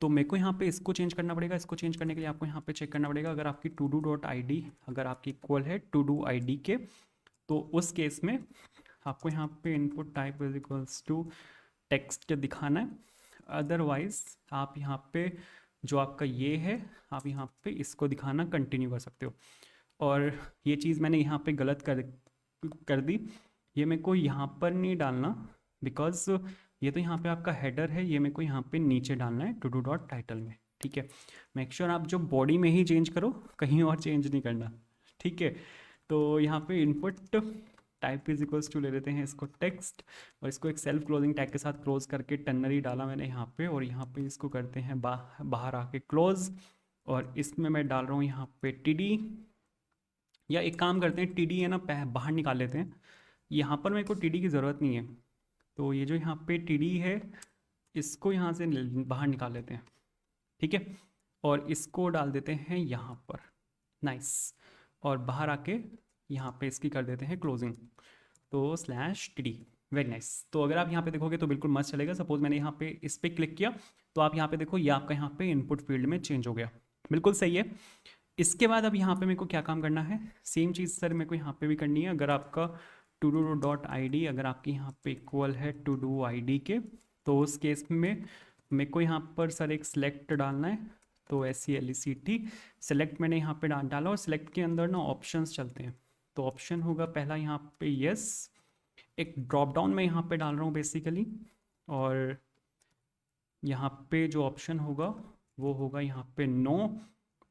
Speaker 1: तो मेरे को यहाँ पे इसको चेंज करना पड़ेगा। इसको चेंज करने के लिए आपको यहाँ पे चेक करना पड़ेगा, अगर आपकी to do dot I D अगर आपकी इक्वल है टू डू आई डी के, तो उस केस में आपको यहाँ पे input type is equals to text दिखाना है। अदरवाइज आप यहाँ पे जो आपका ये है, आप यहाँ पे इसको दिखाना कंटिन्यू कर सकते हो। और ये चीज़ मैंने यहाँ पे गलत कर दी, ये मेरे को यहाँ पर नहीं डालना, बिकॉज ये तो यहाँ पे आपका हेडर है, ये मेरे को यहाँ पे नीचे डालना है टू डू डॉट टाइटल में। ठीक है, मेक श्योर आप जो बॉडी में ही चेंज करो, कहीं और चेंज नहीं करना। ठीक है, तो यहाँ पे input type is equals to ले लेते हैं इसको टेक्स्ट, और इसको एक सेल्फ क्लोजिंग टैग के साथ क्लोज करके टर्नरी डाला मैंने यहाँ पे, और यहाँ पे इसको करते हैं बाहर आके क्लोज, और इसमें मैं डाल रहा हूँ यहाँ पे टी, या एक काम करते हैं टी है ना बाहर निकाल लेते हैं, यहाँ पर मेरे को टी की ज़रूरत नहीं है। तो ये जो यहाँ पे टी है इसको यहाँ से बाहर निकाल लेते हैं। ठीक है, और इसको डाल देते हैं यहाँ पर, नाइस, और बाहर आके यहाँ पे इसकी कर देते हैं क्लोजिंग, तो स्लैश टी, वेरी नाइस। तो अगर आप यहाँ पे देखोगे तो बिल्कुल मस्त चलेगा। सपोज मैंने यहाँ पे इस पर क्लिक किया तो आप यहाँ पे देखो ये आपका यहाँ पे इनपुट फील्ड में चेंज हो गया, बिल्कुल सही है। इसके बाद अब यहाँ पे मेरे को क्या काम करना है, सेम चीज़ सर मेरे को यहाँ पे भी करनी है। अगर आपका to do dot I D अगर आपकी यहाँ पे इक्वल है टू डू आई डी के, तो उस केस में मेरे को यहाँ पर सर एक सिलेक्ट डालना है। तो SELECT सेलेक्ट मैंने यहाँ पे डाला, और सिलेक्ट के अंदर ना ऑप्शंस चलते हैं। तो ऑप्शन होगा पहला यहाँ पे यस, एक ड्रॉप डाउन में यहाँ पे डाल रहा हूँ बेसिकली, और यहाँ पे जो ऑप्शन होगा वो होगा यहाँ पे नो,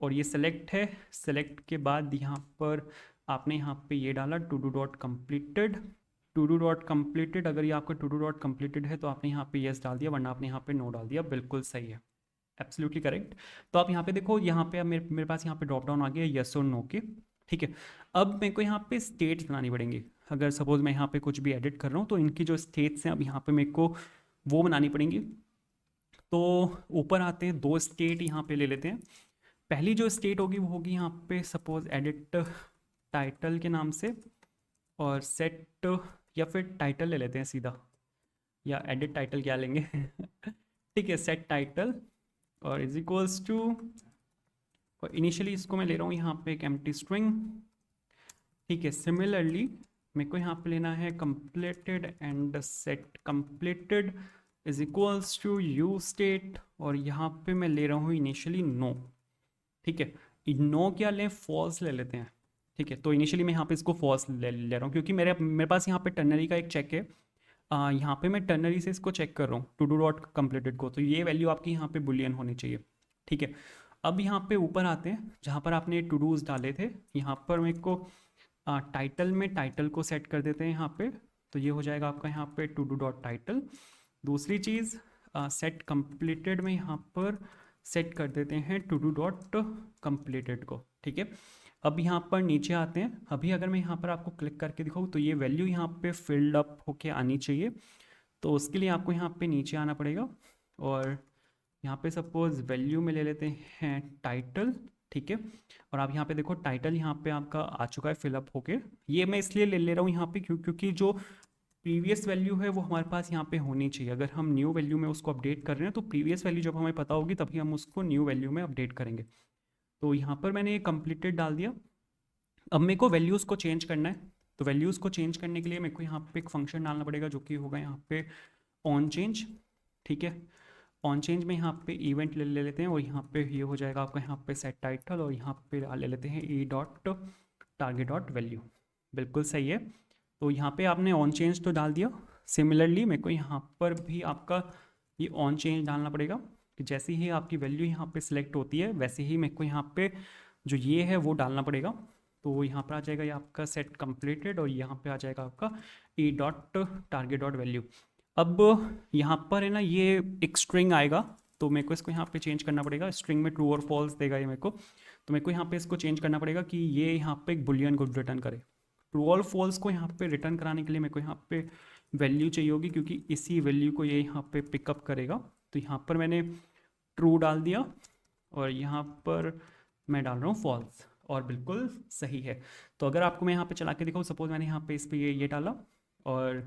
Speaker 1: और ये सेलेक्ट है। सेलेक्ट के बाद यहाँ पर आपने यहाँ पे ये डाला to do dot completed, to do dot completed, अगर ये आपका टू डू डॉट कम्प्लीटेड है तो आपने यहाँ पे यस डाल दिया, वरना आपने यहाँ पे नो डाल दिया, बिल्कुल सही है, एब्सोल्युटली करेक्ट। तो आप यहाँ पे देखो, यहाँ पे अब मेरे पास यहाँ पे ड्रॉप डाउन आ गया यस और नो के। ठीक है, अब मेरे को यहाँ पे स्टेट्स बनानी पड़ेंगी। अगर सपोज मैं यहाँ पे कुछ भी एडिट कर रहा हूँ तो इनकी जो स्टेट्स हैं अब यहाँ पे मेरे को वो बनानी पड़ेंगी। तो ऊपर आते हैं, दो स्टेट यहाँ पे ले लेते हैं। पहली जो स्टेट होगी वो होगी यहाँ पे सपोज एडिट टाइटल के नाम से, और सेट, या फिर टाइटल ले लेते हैं सीधा, या एडिट टाइटल क्या लेंगे ठीक है, सेट टाइटल और इज इक्वल्स टू, और इनिशियली इसको मैं ले रहा हूँ यहाँ पे एक एम्प्टी स्ट्रिंग। ठीक है, सिमिलरली मेरे को यहाँ पे लेना है completed and set completed is equals to use state, और यहाँ पे मैं ले रहा हूँ इनिशियली नो। ठीक है, नो क्या लें, फॉल्स ले लेते हैं। ठीक है, तो इनिशियली मैं यहाँ पे इसको फॉल्स ले रहा हूँ, क्योंकि मेरे पास यहाँ पे टर्नरी का एक चेक है। यहाँ पे मैं टर्नरी से इसको चेक कर रहा हूँ टू डू डॉट कम्प्लीटेड को, तो ये वैल्यू आपकी यहाँ पे बुलियन होनी चाहिए। ठीक है, अब यहाँ पे ऊपर आते हैं जहाँ पर आपने टू डूज डाले थे, यहाँ पर मेरे को टाइटल में टाइटल को सेट कर देते हैं यहाँ पे, तो ये हो जाएगा आपका यहाँ पे टू डू डॉट टाइटल। दूसरी चीज़ सेट कंप्लीटेड में यहाँ पर सेट कर देते हैं टू डू डॉट कंप्लीटेड को। ठीक है, अब यहाँ पर नीचे आते हैं। अभी अगर मैं यहाँ पर आपको क्लिक करके दिखाऊँ तो ये वैल्यू यहाँ पे फिल्ड अप होके आनी चाहिए, तो उसके लिए आपको यहाँ पे नीचे आना पड़ेगा, और यहाँ पे सपोज वैल्यू में ले लेते हैं टाइटल। ठीक है, और आप यहाँ पे देखो टाइटल यहाँ पे आपका आ चुका है फिलअप होके। ये मैं इसलिए ले रहा हूँ यहाँ पे क्योंकि जो प्रीवियस वैल्यू है वो हमारे पास यहाँ पे होनी चाहिए। अगर हम न्यू वैल्यू में उसको अपडेट कर रहे हैं तो प्रीवियस वैल्यू जब हमें पता होगी तभी हम उसको न्यू वैल्यू में अपडेट करेंगे। तो यहाँ पर मैंने ये कंप्लीटेड डाल दिया। अब मेरे को वैल्यूज़ को चेंज करना है, तो वैल्यूज़ को चेंज करने के लिए मेरे को यहाँ पे एक फंक्शन डालना पड़ेगा जो कि होगा यहाँ पे ऑन चेंज। ठीक है, ऑन चेंज में यहाँ पे इवेंट ले लेते हैं, और यहाँ पे ये हो जाएगा आपका यहाँ पे सेट टाइटल, और यहाँ पे ले लेते हैं E dot target dot value. बिल्कुल सही है, तो यहाँ पे आपने ऑन चेंज तो डाल दिया। सिमिलरली मेरे को यहाँ पर भी आपका ये ऑन चेंज डालना पड़ेगा कि जैसे ही आपकी वैल्यू यहाँ पे सिलेक्ट होती है वैसे ही मेरे को यहाँ पे जो ये है वो डालना पड़ेगा। तो यहाँ पर आ जाएगा ये आपका सेट कंप्लीटेड, और यहाँ पे आ जाएगा आपका E dot target dot value. अब यहाँ पर है ना, ये एक स्ट्रिंग आएगा, तो मेरे को इसको यहाँ पे चेंज करना पड़ेगा। स्ट्रिंग में ट्रू और फॉल्स देगा ये मेरे को, तो मेरे को यहाँ पे इसको चेंज करना पड़ेगा कि ये यहाँ पे एक बुलियन को रिटर्न करे। ट्रू और फॉल्स को यहाँ पे रिटर्न कराने के लिए मेरे को यहाँ पे वैल्यू चाहिए होगी, क्योंकि इसी वैल्यू को ये यहाँ पे पिकअप करेगा। तो यहाँ पर मैंने ट्रू डाल दिया और यहाँ पर मैं डाल रहा हूँ फॉल्स, और बिल्कुल सही है। तो अगर आपको मैं यहाँ पे चला के दिखाऊँ, सपोज मैंने यहाँ पे इस पर ये डाला और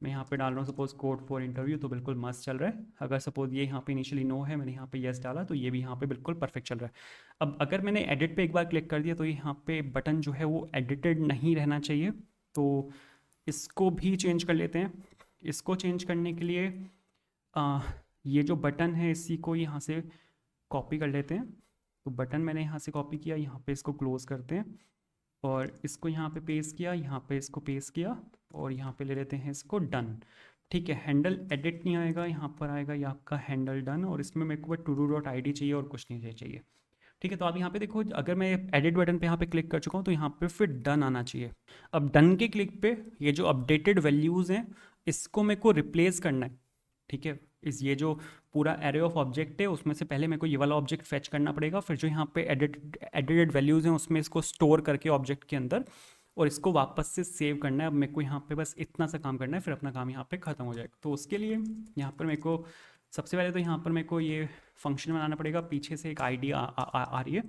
Speaker 1: मैं यहाँ पे डाल रहा हूँ सपोज कोड फॉर इंटरव्यू, तो बिल्कुल मस्त चल रहा है। अगर सपोज ये यहाँ पे इनिशियली नो है, मैंने यहाँ पे येस डाला, तो ये भी यहाँ पे बिल्कुल परफेक्ट चल रहा है। अब अगर मैंने एडिट पे एक बार क्लिक कर दिया, तो यहाँ पे बटन जो है वो एडिटेड नहीं रहना चाहिए, तो इसको भी चेंज कर लेते हैं। इसको चेंज करने के लिए ये जो बटन है इसी को यहाँ से कॉपी कर लेते हैं। तो बटन मैंने यहाँ से कॉपी किया, यहाँ पे इसको क्लोज करते हैं और इसको यहाँ पे पेस्ट किया, यहाँ पे इसको पेस्ट किया और यहाँ पे ले लेते हैं इसको डन। ठीक है, हैंडल एडिट नहीं आएगा, यहाँ पर आएगा ये आपका हैंडल डन, और इसमें मेरे को todo.id चाहिए और कुछ नहीं चाहिए। ठीक है, तो आप यहाँ पे देखो, अगर मैं एडिट बटन पे यहाँ पे क्लिक कर चुका हूँ, तो यहाँ पे फिर डन आना चाहिए। अब डन के क्लिक पे ये जो अपडेटेड वैल्यूज़ हैं इसको मेरे को रिप्लेस करना है। ठीक है, इस ये जो पूरा एरे ऑफ ऑब्जेक्ट है उसमें से पहले मेरे को ये वाला ऑब्जेक्ट फेच करना पड़ेगा, फिर जो यहाँ पे एडिटेड वैल्यूज़ हैं उसमें इसको स्टोर करके ऑब्जेक्ट के अंदर, और इसको वापस से सेव करना है। अब मेरे को यहाँ पे बस इतना सा काम करना है, फिर अपना काम यहाँ पे ख़त्म हो जाएगा। तो उसके लिए यहाँ पर मेरे को सबसे पहले तो यहाँ पर मेरे को ये फंक्शन बनाना पड़ेगा, पीछे से एक आईडी आ रही है।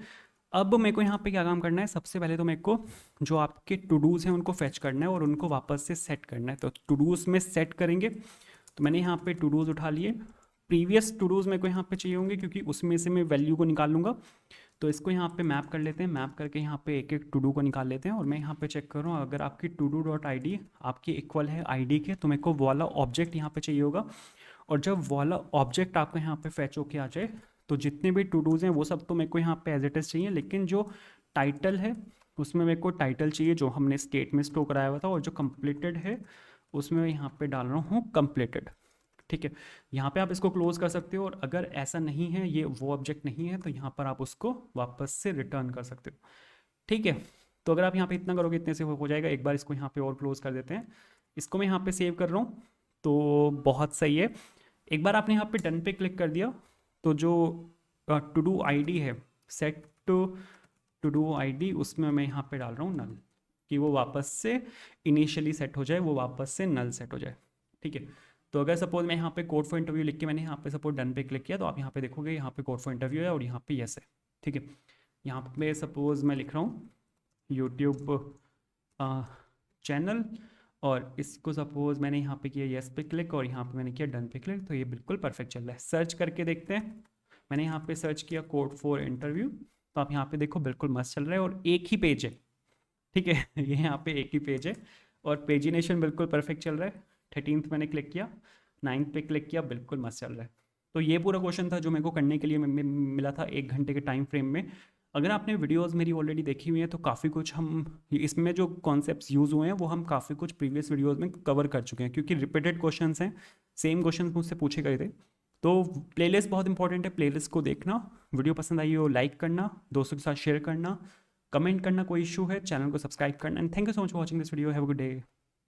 Speaker 1: अब मेरे को यहाँ पे क्या काम करना है, सबसे पहले तो मेरे को जो आपके टू डूज़ हैं उनको फेच करना है और उनको वापस से सेट करना है। तो टू डूज़ में सेट करेंगे, तो मैंने यहाँ पे टू डूज़ उठा लिए। प्रीवियस टू डूज़ मेरे को यहाँ पे चाहिए होंगे, क्योंकि उसमें से मैं वैल्यू को निकाल लूँगा। तो इसको यहाँ पे मैप कर लेते हैं, मैप करके यहाँ पे एक एक टू डू को निकाल लेते हैं। और मैं यहाँ पे चेक कर रहा हूँ, अगर आपकी todo.id आपकी इक्वल है आईडी के, तो मेरे को वो वाला ऑब्जेक्ट यहाँ पे चाहिए होगा। और जब वो वाला ऑब्जेक्ट आपको यहाँ पे फैच होके आ जाए, तो जितने भी टू डूज़ हैं वो सब तो मेरे को यहाँ पे एज इट इज़ चाहिए, लेकिन जो टाइटल है उसमें मेरे को टाइटल चाहिए जो हमने स्टेट में स्टोर कराया हुआ था, और जो कंप्लीटेड है उसमें मैं यहाँ पे डाल रहा हूँ कंप्लीटेड। ठीक है, यहाँ पे आप इसको क्लोज कर सकते हो, और अगर ऐसा नहीं है, ये वो ऑब्जेक्ट नहीं है, तो यहाँ पर आप उसको वापस से रिटर्न कर सकते हो। ठीक है, तो अगर आप यहाँ पे इतना करोगे इतने से हो जाएगा। एक बार इसको यहाँ पे और क्लोज कर देते हैं, इसको मैं यहाँ पे सेव कर रहा हूँ, तो बहुत सही है। एक बार आपने यहाँ पे डन पे क्लिक कर दिया, तो जो टू डू आईडी है, सेट टू डू आईडी, उसमें मैं यहाँ पे डाल रहा हूँ नल, कि वो वापस से इनिशियली सेट हो जाए, वो वापस से नल सेट हो जाए। ठीक है, तो अगर सपोज मैं यहाँ पे कोड फॉर इंटरव्यू लिख के मैंने यहाँ पे सपोज डन पे क्लिक किया, तो आप यहाँ पे देखोगे यहाँ पे कोड फॉर इंटरव्यू है और यहाँ पे यस है। ठीक है, यहाँ पे सपोज मैं लिख रहा हूँ यूट्यूब चैनल, और इसको सपोज मैंने यहाँ पे किया येस पे क्लिक, और यहाँ पे मैंने किया डन पे क्लिक, तो ये बिल्कुल परफेक्ट चल रहा है। सर्च करके देखते हैं, मैंने यहाँ पे सर्च किया कोड फॉर इंटरव्यू, तो आप यहाँ पे देखो बिल्कुल मस्त चल रहा है, और एक ही पेज है। ठीक है ये यहाँ पे एक ही पेज है, और पेजिनेशन बिल्कुल परफेक्ट चल रहा है। 13th मैंने क्लिक किया, 9th पे क्लिक किया, बिल्कुल मस्त चल रहा है। तो ये पूरा क्वेश्चन था जो मेरे को करने के लिए मिला था 1 घंटे के टाइम फ्रेम में। अगर आपने वीडियोस मेरी ऑलरेडी देखी हुई हैं, तो काफ़ी कुछ हम इसमें जो कॉन्सेप्ट्स यूज़ हुए हैं वो हम काफ़ी कुछ प्रीवियस वीडियोस में कवर कर चुके हैं, क्योंकि रिपीटेड क्वेश्चंस हैं, सेम क्वेश्चंस मुझसे पूछे गए थे। तो प्लेलिस्ट बहुत इंपॉर्टेंट है, प्लेलिस्ट को देखना। वीडियो पसंद आई हो लाइक करना, दोस्तों के साथ शेयर करना, कमेंट करना, कोई इशू है चैनल को सब्सक्राइब करना। And thank you so much for watching this video, have a good day.